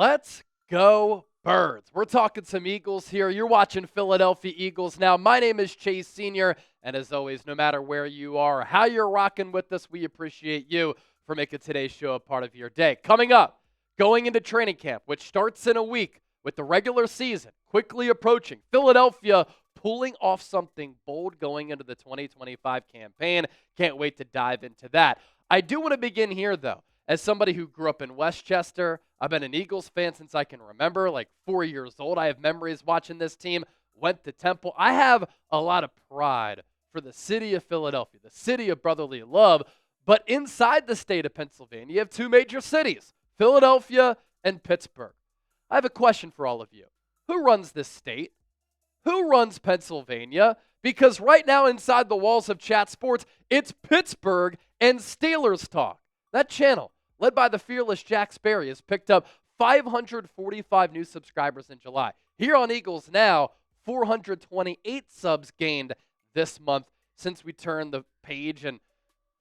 Let's go Birds. We're talking some Eagles here. You're watching Philadelphia Eagles now. My name is Chase Sr., and as always, no matter where you are or how you're rocking with us, we appreciate you for making today's show a part of your day. Coming up, going into training camp, which starts in a week with the regular season quickly approaching. Philadelphia pulling off something bold going into the 2025 campaign. Can't wait to dive into that. I do want to begin here, though. As somebody who grew up in Westchester, I've been an Eagles fan since I can remember, like 4 years old. I have memories watching this team, went to Temple. I have a lot of pride for the city of Philadelphia, the city of brotherly love. But inside the state of Pennsylvania, you have two major cities, Philadelphia and Pittsburgh. I have a question for all of you. Who runs this state? Who runs Pennsylvania? Because right now inside the walls of Chat Sports, it's Pittsburgh and Steelers talk. That channel, led by the fearless Jack Sperry, has picked up 545 new subscribers in July. Here on Eagles Now, 428 subs gained this month since we turned the page and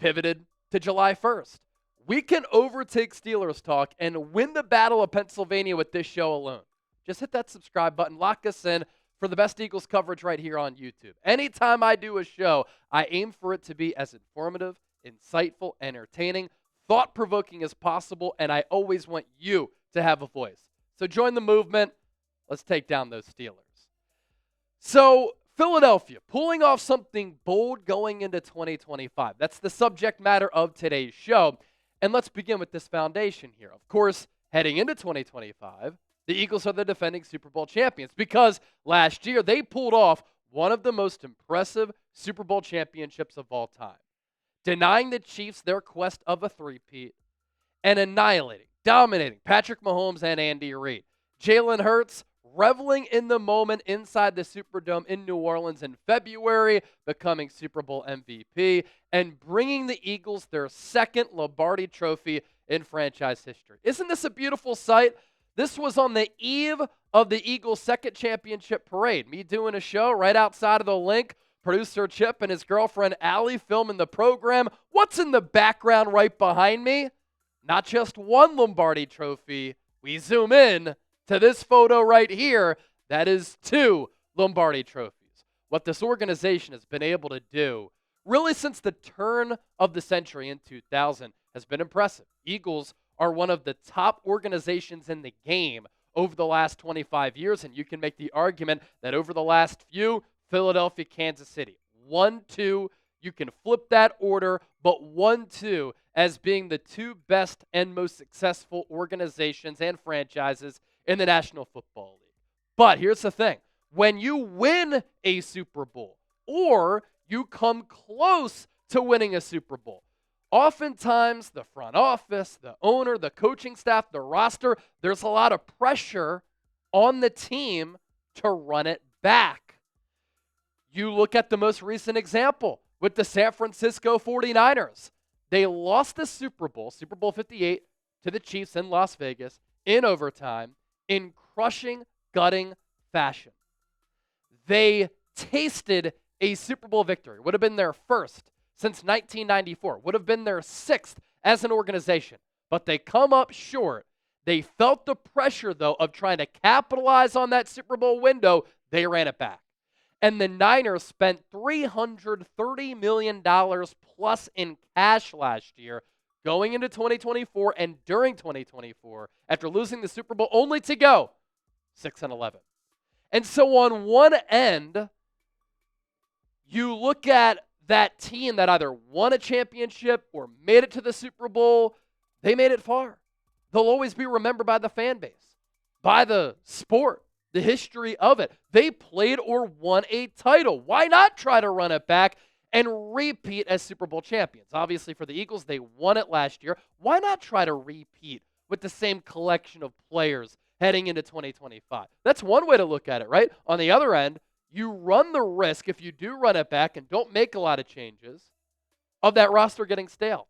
pivoted to July 1st. We can overtake Steelers talk and win the Battle of Pennsylvania with this show alone. Just hit that subscribe button, lock us in for the best Eagles coverage right here on YouTube. Anytime I do a show, I aim for it to be as informative, insightful, entertaining, thought-provoking as possible, and I always want you to have a voice. So join the movement. Let's take down those Steelers. So Philadelphia, pulling off something bold going into 2025. That's the subject matter of today's show. And let's begin with this foundation here. Of course, heading into 2025, the Eagles are the defending Super Bowl champions because last year they pulled off one of the most impressive Super Bowl championships of all time, denying the Chiefs their quest of a three-peat and annihilating, dominating Patrick Mahomes and Andy Reid. Jalen Hurts reveling in the moment inside the Superdome in New Orleans in February, becoming Super Bowl MVP, and bringing the Eagles their second Lombardi trophy in franchise history. Isn't this a beautiful sight? This was on the eve of the Eagles' second championship parade. Me doing a show right outside of the link. Producer Chip and his girlfriend Allie filming the program. What's in the background right behind me? Not just one Lombardi trophy. We zoom in to this photo right here. That is two Lombardi trophies. What this organization has been able to do, really since the turn of the century in 2000, has been impressive. Eagles are one of the top organizations in the game over the last 25 years, and you can make the argument that over the last few, Philadelphia, Kansas City. 1-2, you can flip that order, but 1-2 as being the two best and most successful organizations and franchises in the National Football League. But here's the thing. When you win a Super Bowl or you come close to winning a Super Bowl, oftentimes the front office, the owner, the coaching staff, the roster, there's a lot of pressure on the team to run it back. You look at the most recent example with the San Francisco 49ers. They lost the Super Bowl, Super Bowl 58, to the Chiefs in Las Vegas in overtime in crushing, gutting fashion. They tasted a Super Bowl victory. Would have been their first since 1994. Would have been their sixth as an organization. But they come up short. They felt the pressure, though, of trying to capitalize on that Super Bowl window. They ran it back. And the Niners spent $330 million plus in cash last year going into 2024 and during 2024 after losing the Super Bowl only to go 6-11. And so on one end, you look at that team that either won a championship or made it to the Super Bowl. They made it far. They'll always be remembered by the fan base, by the sport, the history of it. They played or won a title. Why not try to run it back and repeat as Super Bowl champions? Obviously, for the Eagles, they won it last year. Why not try to repeat with the same collection of players heading into 2025? That's one way to look at it, right? On the other end, you run the risk, if you do run it back and don't make a lot of changes, of that roster getting stale.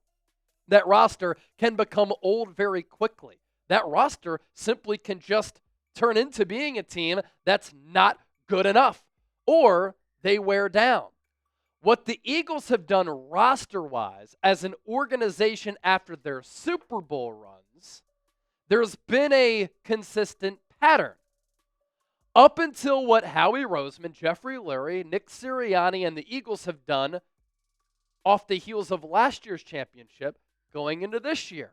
That roster can become old very quickly. That roster simply can just turn into being a team that's not good enough, or they wear down. What the Eagles have done roster-wise as an organization after their Super Bowl runs, there's been a consistent pattern. Up until what Howie Roseman, Jeffrey Lurie, Nick Sirianni, and the Eagles have done off the heels of last year's championship going into this year.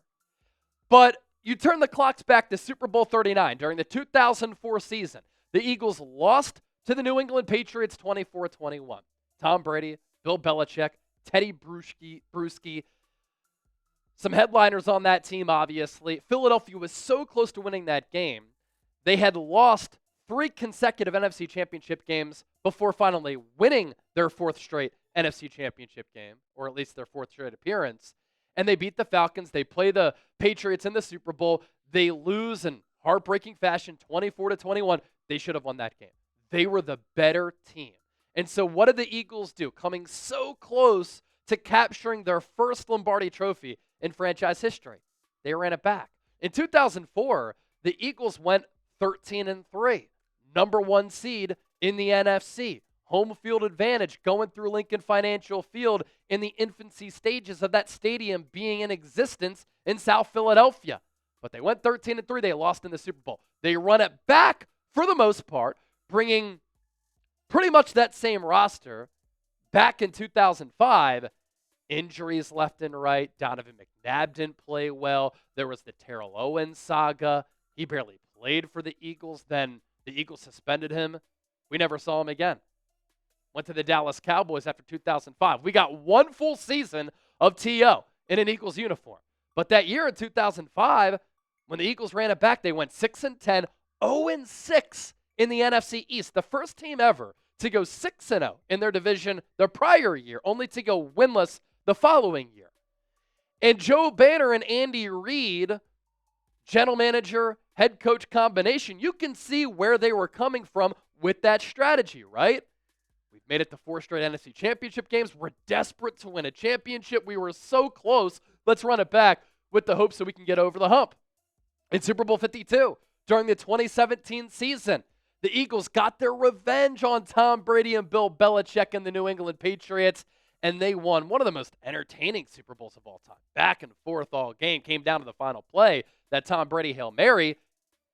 But you turn the clocks back to Super Bowl 39 during the 2004 season. The Eagles lost to the New England Patriots 24-21. Tom Brady, Bill Belichick, Teddy Bruschi, some headliners on that team, obviously. Philadelphia was so close to winning that game. They had lost 3 consecutive NFC Championship games before finally winning their 4th straight NFC Championship game, or at least their 4th straight appearance. And they beat the Falcons. They play the Patriots in the Super Bowl. They lose in heartbreaking fashion, 24-21. They should have won that game. They were the better team. And so what did the Eagles do? Coming so close to capturing their first Lombardi trophy in franchise history, they ran it back. In 2004, the Eagles went 13-3, number 1 seed in the NFC. Home field advantage going through Lincoln Financial Field in the infancy stages of that stadium being in existence in South Philadelphia. But they went 13-3. They lost in the Super Bowl. They run it back for the most part, bringing pretty much that same roster back in 2005. Injuries left and right. Donovan McNabb didn't play well. There was the Terrell Owens saga. He barely played for the Eagles. Then the Eagles suspended him. We never saw him again. Went to the Dallas Cowboys after 2005. We got 1 full season of T.O. in an Eagles uniform. But that year in 2005, when the Eagles ran it back, they went 6-10, 0-6 in the NFC East. The first team ever to go 6-0 in their division the prior year, only to go winless the following year. And Joe Banner and Andy Reid, general manager, head coach combination, you can see where they were coming from with that strategy, right? We've made it to 4 straight NFC Championship games. We're desperate to win a championship. We were so close. Let's run it back with the hopes that we can get over the hump. In Super Bowl 52, during the 2017 season, the Eagles got their revenge on Tom Brady and Bill Belichick and the New England Patriots, and they won one of the most entertaining Super Bowls of all time. Back and forth all game. Came down to the final play, that Tom Brady Hail Mary.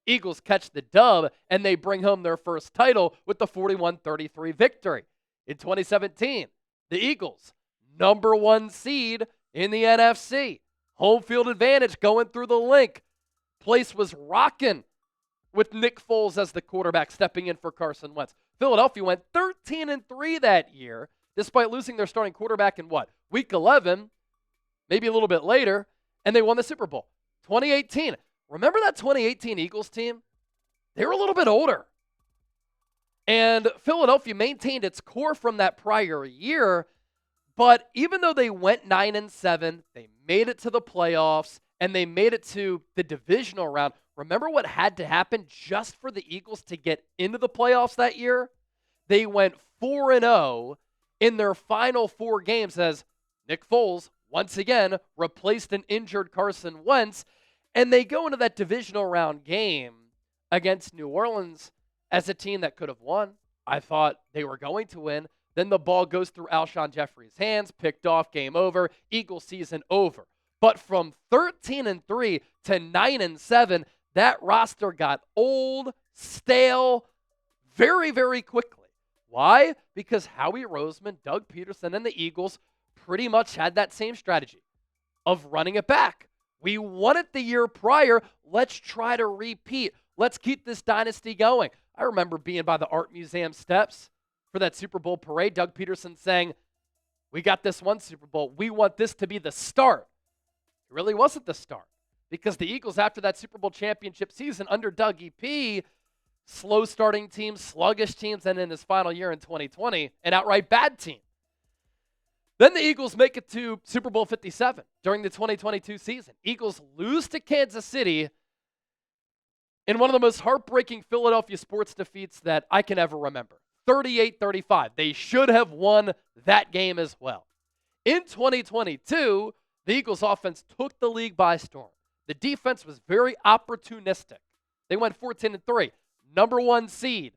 Eagles catch the dub, and they bring home their first title with the 41-33 victory. In 2017, the Eagles, number 1 seed in the NFC. Home field advantage going through the link. Place was rocking with Nick Foles as the quarterback stepping in for Carson Wentz. Philadelphia went 13-3 that year, despite losing their starting quarterback in what? Week 11, maybe a little bit later, and they won the Super Bowl. 2018. Remember that 2018 Eagles team? They were a little bit older. And Philadelphia maintained its core from that prior year, but even though they went 9-7, they made it to the playoffs, and they made it to the divisional round. Remember what had to happen just for the Eagles to get into the playoffs that year? They went 4-0 in their final 4 games as Nick Foles, once again, replaced an injured Carson Wentz, and they go into that divisional round game against New Orleans as a team that could have won. I thought they were going to win. Then the ball goes through Alshon Jeffrey's hands, picked off, game over, Eagles season over. But from 13-3 to 9-7, that roster got old, stale, very, very quickly. Why? Because Howie Roseman, Doug Peterson, and the Eagles pretty much had that same strategy of running it back. We won it the year prior. Let's try to repeat. Let's keep this dynasty going. I remember being by the Art Museum steps for that Super Bowl parade. Doug Peterson saying, we got this one Super Bowl. We want this to be the start. It really wasn't the start because the Eagles, after that Super Bowl championship season under Doug E.P., slow starting teams, sluggish teams, and in his final year in 2020, an outright bad team. Then the Eagles make it to Super Bowl 57 during the 2022 season. Eagles lose to Kansas City in one of the most heartbreaking Philadelphia sports defeats that I can ever remember. 38-35. They should have won that game as well. In 2022, the Eagles offense took the league by storm. The defense was very opportunistic. They went 14-3, number 1 seed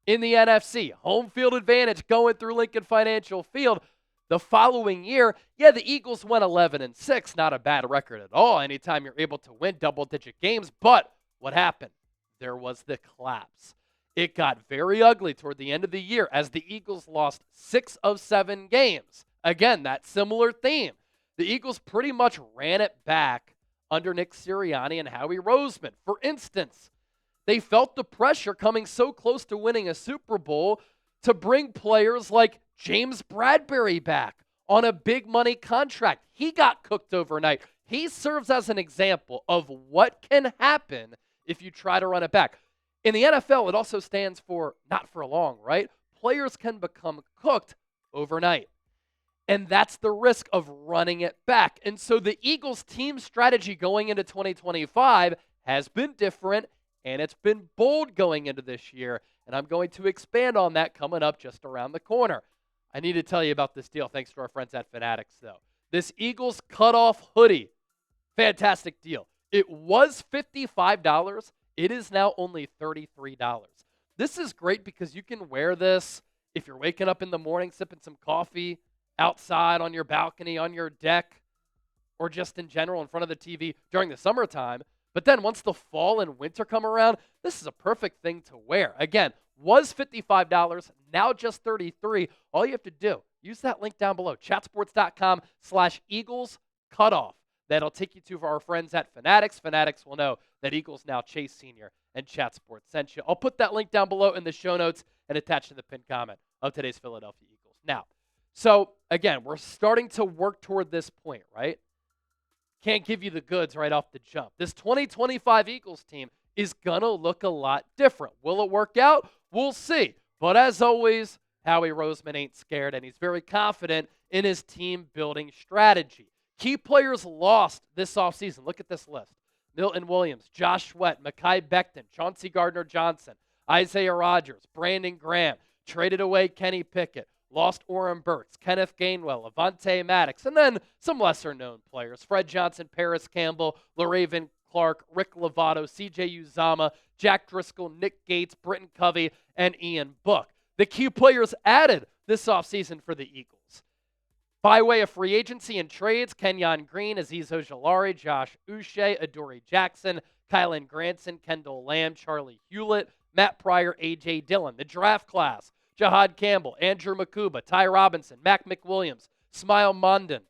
in the NFC. Home field advantage going through Lincoln Financial Field. The following year, yeah, the Eagles went 11-6, not a bad record at all anytime you're able to win double-digit games. But what happened? There was the collapse. It got very ugly toward the end of the year as the Eagles lost 6 of 7 games. Again, that similar theme. The Eagles pretty much ran it back under Nick Sirianni and Howie Roseman. For instance, they felt the pressure coming so close to winning a Super Bowl to bring players like James Bradbury back on a big money contract. He got cooked overnight. He serves as an example of what can happen if you try to run it back. In the NFL, it also stands for not for long, right? Players can become cooked overnight. And that's the risk of running it back. And so the Eagles' team strategy going into 2025 has been different, and it's been bold going into this year. And I'm going to expand on that coming up just around the corner. I need to tell you about this deal thanks to our friends at Fanatics, though. This Eagles cutoff hoodie, fantastic deal. It was $55. It is now only $33. This is great because you can wear this if you're waking up in the morning, sipping some coffee, outside on your balcony, on your deck, or just in general in front of the TV during the summertime. But then once the fall and winter come around, this is a perfect thing to wear. Again, was $55, now just $33. All you have to do, use that link down below, chatsports.com/Eagles cutoff. That'll take you to our friends at Fanatics. Fanatics will know that Eagles Now Chase Sr. and Chat Sports sent you. I'll put that link down below in the show notes and attached to the pinned comment of today's Philadelphia Eagles. Now, so again, we're starting to work toward this point, right? Can't give you the goods right off the jump. This 2025 Eagles team is going to look a lot different. Will it work out? We'll see. But as always, Howie Roseman ain't scared, and he's very confident in his team-building strategy. Key players lost this offseason. Look at this list. Milton Williams, Josh Sweat, Mekhi Becton, Chauncey Gardner-Johnson, Isaiah Rodgers, Brandon Graham, traded away Kenny Pickett, lost Oren Burks, Kenneth Gainwell, Avonte Maddox, and then some lesser-known players. Fred Johnson, Paris Campbell, LaRaven Clark, Rick Lovato, C.J. Uzama, Jack Driscoll, Nick Gates, Britton Covey, and Ian Book. The key players added this offseason for the Eagles. By way of free agency and trades, Kenyon Green, Azeez Ojulari, Josh Uche, Adoree Jackson, Kylan Granson, Kendall Lamb, Charlie Hewlett, Matt Pryor, A.J. Dillon. The draft class, Jahad Campbell, Andrew Makuba, Ty Robinson, Mac McWilliams, Smile Mondon,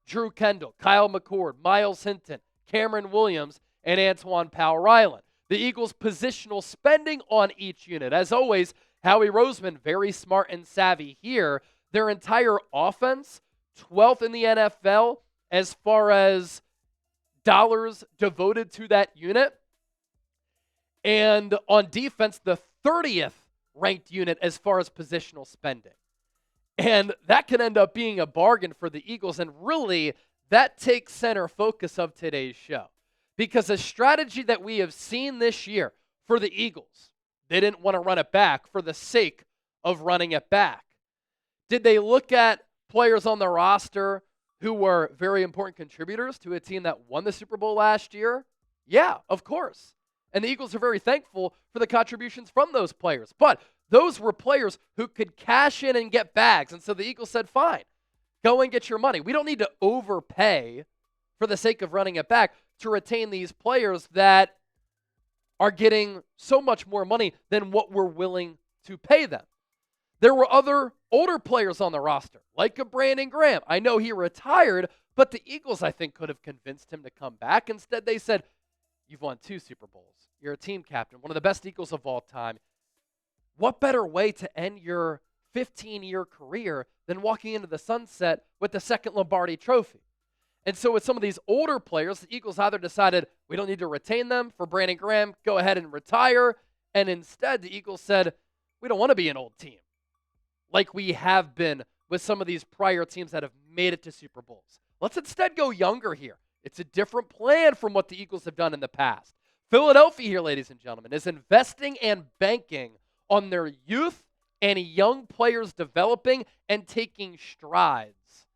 Drew Kendall, Kyle McCord, Miles Hinton, Cameron Williams, and Antoine Powell-Ryland. The Eagles' positional spending on each unit. As always, Howie Roseman, very smart and savvy here. Their entire offense, 12th in the NFL as far as dollars devoted to that unit. And on defense, the 30th ranked unit as far as positional spending. And that can end up being a bargain for the Eagles. And really, that takes center focus of today's show. Because a strategy that we have seen this year for the Eagles, they didn't want to run it back for the sake of running it back. Did they look at players on the roster who were very important contributors to a team that won the Super Bowl last year? Yeah, of course. And the Eagles are very thankful for the contributions from those players. But those were players who could cash in and get bags. And so the Eagles said, fine, go and get your money. We don't need to overpay for the sake of running it back to retain these players that are getting so much more money than what we're willing to pay them. There were other older players on the roster, like a Brandon Graham. I know he retired, but the Eagles, I think, could have convinced him to come back. Instead, they said, you've won 2 Super Bowls. You're a team captain, one of the best Eagles of all time. What better way to end your 15-year career than walking into the sunset with the second Lombardi trophy? And so with some of these older players, the Eagles either decided we don't need to retain them. For Brandon Graham, go ahead and retire. And instead, the Eagles said, we don't want to be an old team like we have been with some of these prior teams that have made it to Super Bowls. Let's instead go younger here. It's a different plan from what the Eagles have done in the past. Philadelphia here, ladies and gentlemen, is investing and banking on their youth and young players developing and taking strides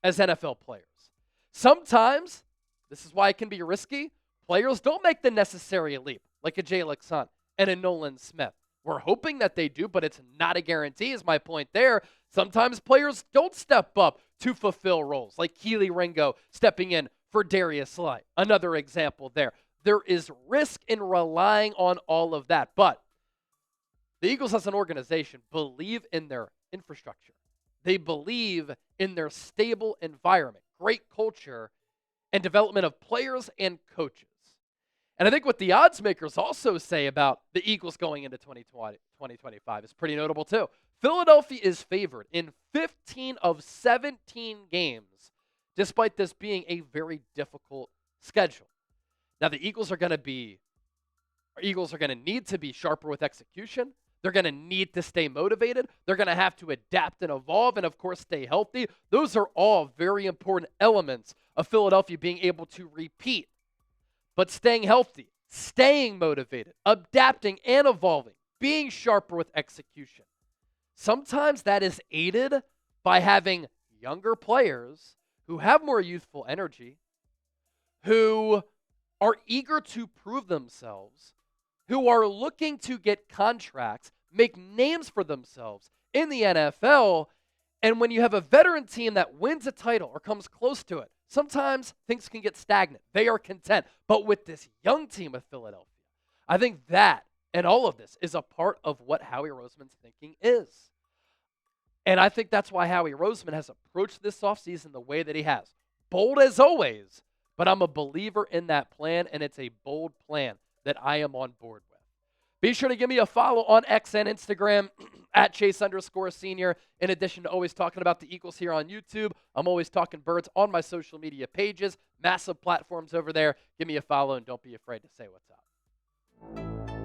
as NFL players. Sometimes, this is why it can be risky, players don't make the necessary leap, like a Jay Luxon and a Nolan Smith. We're hoping that they do, but it's not a guarantee is my point there. Sometimes players don't step up to fulfill roles, like Keely Ringo stepping in for Darius Slay. Another example there. There is risk in relying on all of that, but the Eagles as an organization believe in their infrastructure. They believe in their stable environment, great culture, and development of players and coaches. And I think what the odds makers also say about the Eagles going into 2025 is pretty notable too. Philadelphia is favored in 15 of 17 games, despite this being a very difficult schedule. Now the Eagles are going to need to be sharper with execution. They're going to need to stay motivated. They're going to have to adapt and evolve and, of course, stay healthy. Those are all very important elements of Philadelphia being able to repeat. But staying healthy, staying motivated, adapting and evolving, being sharper with execution. Sometimes that is aided by having younger players who have more youthful energy, who are eager to prove themselves, who are looking to get contracts, make names for themselves in the NFL. And when you have a veteran team that wins a title or comes close to it, sometimes things can get stagnant. They are content. But with this young team of Philadelphia, I think that and all of this is a part of what Howie Roseman's thinking is. And I think that's why Howie Roseman has approached this offseason the way that he has. Bold as always, but I'm a believer in that plan, and it's a bold plan that I am on board with. Be sure to give me a follow on X and Instagram at Chase_Senior. In addition to always talking about the Eagles here on YouTube, I'm always talking birds on my social media pages, massive platforms over there. Give me a follow and don't be afraid to say what's up.